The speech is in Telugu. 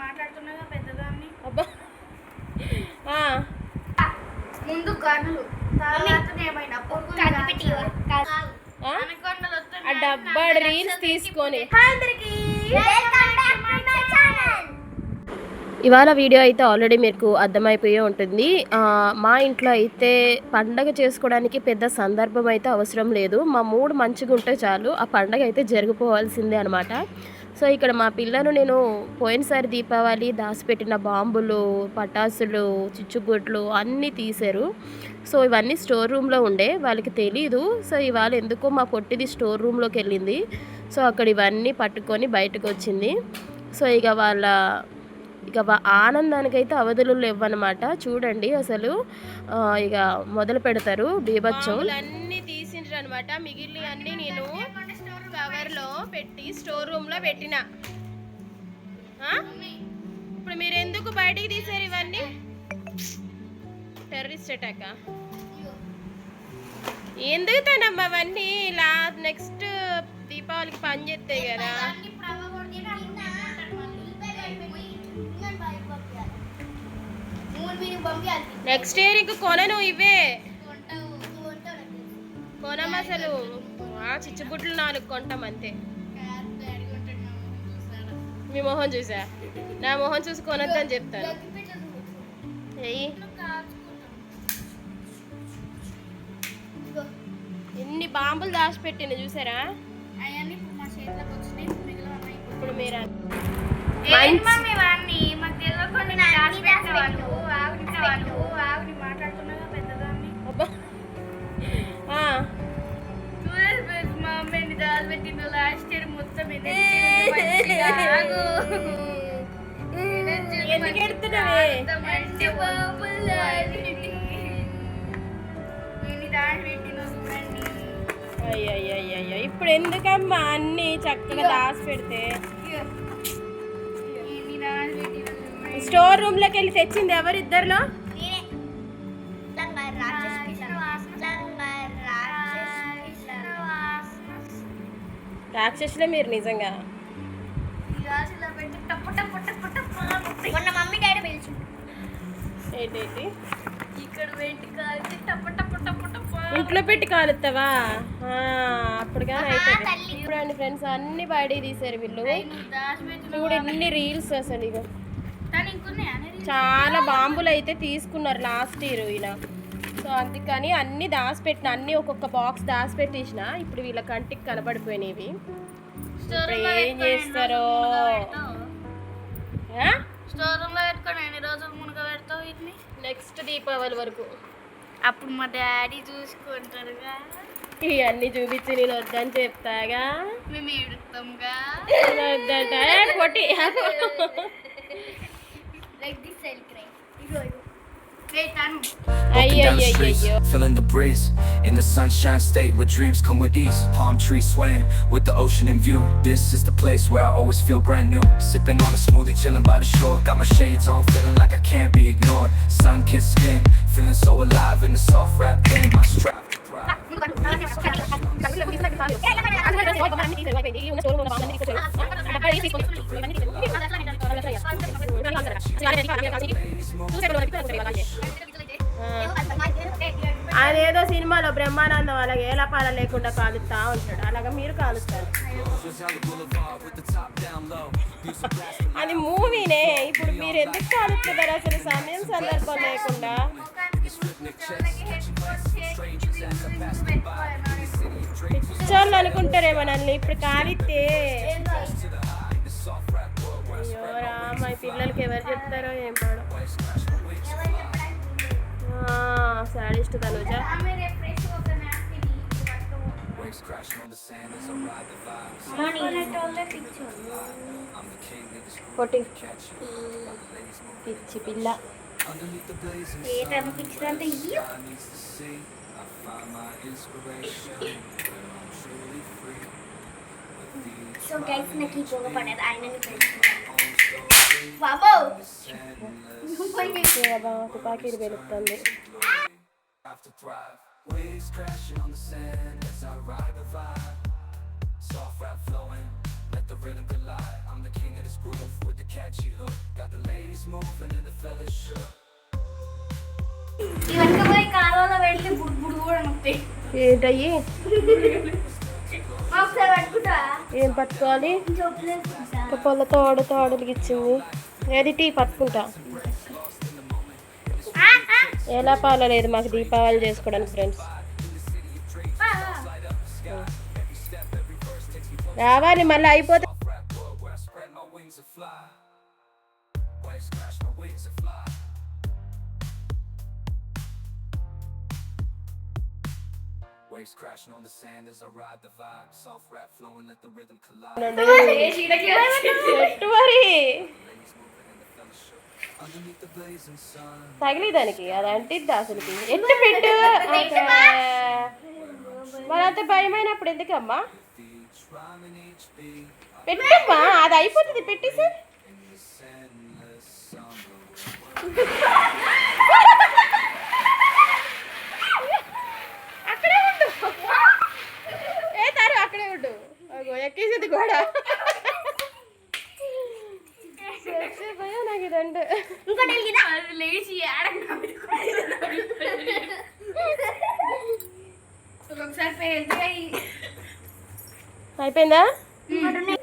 మాట్లాడుతున్నా పెద్దదాన్ని అబ్బా ముందు గన్నులు ఆ డబ్బా రీల్స్ తీసుకొని ఇవాళ వీడియో అయితే ఆల్రెడీ మీకు అర్థమైపోయే ఉంటుంది. మా ఇంట్లో అయితే పండగ చేసుకోవడానికి పెద్ద సందర్భం అయితే అవసరం లేదు. మా మూడ్ మంచిగా ఉంటే చాలు, ఆ పండగ అయితే జరిగిపోవాల్సిందే అనమాట. సో ఇక్కడ మా పిల్లలు నేను పోయినసారి దీపావళి దాచిపెట్టిన బాంబులు, పటాసులు, చిచ్చుబుడ్లు అన్నీ తీశారు. సో ఇవన్నీ స్టోర్ రూమ్లో ఉండే, వాళ్ళకి తెలీదు. సో ఇవాళ ఎందుకో మా పొట్టిది స్టోర్ రూమ్లోకి వెళ్ళింది. సో అక్కడ ఇవన్నీ పట్టుకొని బయటకు వచ్చింది. సో ఇక ఆనందానికైతే అవధులు లేవన్నమాట. చూడండి అసలు ఇక మొదలు పెడతారు బీభత్సం. అన్నీ తీసిండ్రు అనమాట. మిగిలిన అన్నీ నేను కవర్లో పెట్టి స్టోర్ రూమ్లో పెట్టిన. ఇప్పుడు మీరు ఎందుకు బయటికి తీసారు ఇవన్నీ? టెర్రరిస్ట్ అటాక్ ఎందుకు తనమ్మా అవన్నీ? ఇలా నెక్స్ట్ దీపావళికి పని చేస్తాయి కదా. నెక్స్ట్ ఇయర్ ఇంక కొనను ఇవే కొనం అసలు. చిచ్చుబుడ్లు 4 కొంటాం అంతే. మీ మొహం చూసా? నా మొహం చూసి కొనొద్దని చెప్తాను. ఎన్ని బాంబులు దాచిపెట్టిన చూసారా? ఇప్పుడు మీరు అయ్యో ఇప్పుడు ఎందుకమ్మా అన్ని చక్కగా దాచి పెడితే? స్టోర్ రూమ్ లోకి వెళ్ళి తెచ్చింది ఎవరు? ఇద్దరులో రాక్షసులే మీరు నిజంగా. ఇంట్లో పెట్టి కాలుస్తావా? అప్పుడుగానే అయిపోయింది. చూడండి ఫ్రెండ్స్, అన్ని బయటికి తీసారు వీళ్ళు. చూడు ఎన్ని రీల్స్ అసలు. ఇక చాలా బాంబులు అయితే తీసుకున్నారు లాస్ట్ ఇయర్ ఇలా. సో అందుకని అన్ని దాచిపెట్టిన, అన్ని ఒక్కొక్క బాక్స్ దాచిపెట్టేసిన. ఇప్పుడు వీళ్ళ కంటికి కనబడిపోయినవి. ఏం చేస్తారో. నెక్స్ట్ దీపావళి వరకు. అప్పుడు మా డాడీ చూసుకుంటారుగా. ఇవన్నీ చూపించి నేను వద్దని చెప్తాగా. మేము ఏడుస్తాంగా. పొట్టి feeling the breeze in the sunshine state where dreams come with ease. Palm trees swaying with the ocean in view. This is the place where I always feel brand new. Sipping on a smoothie, chilling by the shore. Got my shades on, feeling like I can't be ignored. Sun-kissed skin, feeling so alive in the soft rap game. My strap to thrive. అదేదో సినిమాలో బ్రహ్మానందం అలాగే ఏలపాల లేకుండా కాలుస్తా ఉంటాడు, అలాగా మీరు కాలుస్తారు. అది మూవీనే. ఇప్పుడు మీరు ఎందుకు కాలుస్తున్నారు అసలు సమయం సందర్భం లేకుండా? పిచ్చోళ్ళు అనుకుంటారేమో నన్ను ఇప్పుడు కాలిస్తే. అయ్యో రామ, ఈ పిల్లలకి ఎవరు చెప్తారో ఏం పాడో. సాడిస్ట్ తనుజ. పొట్టి పిచ్చి పిల్ల. సో గైస్ నాకు ఈ పోగ పడేది ఆయనని బాబో తుపాకీలు వెలుపుతుంది. Waves crashing on the sand as I ride the vibe. Soft rap flowing, let the rhythm collide. I'm the king of this groove. moving and the fellas shook. ఇవన్నీ పోయి కాలువలో పెడితే బుడ్బుడు కూడా నొప్పాయి. ఏంటయ్యి ఒకసారి పట్టుకుంటా ఏం పట్టుకోవాలి? చెప్పులు పొల్ల తోడులకి ఇచ్చింది. ఏది టీ పట్టుకుంటా. ఎలా పాలలేదు మాకు దీపావళి చేసుకోవడానికి ఫ్రెండ్స్. రావాలి మళ్ళీ అయిపోతే. Where I spread my wings and fly. Waves crash, my wings and fly. Waves crashing on the sand as I ride the vibe. Soft rap flowing, let the rhythm collide. పెట్టు మరి Underneath the blazing sun. తగిలి దానికి అది అంటిద్ది అసలుకి. ఎట్టు పెట్టు. మరి అంత భయమైనప్పుడు ఎందుకమ్మా? Each rhyme and each beat. పెట్టమ్మా అది అయిపోతుంది పెట్టేసి. In this endless summer. అక్కడే ఉండు. ఏ తారు అక్కడే ఉండు. ఎక్కేసింది కూడా. భయం నాకు ఇదండి. ఇంకోటి వెలిగిదా? లేచి ఒకసారి అయిపోయిందా? ఇంకోటి ఉన్నాయి.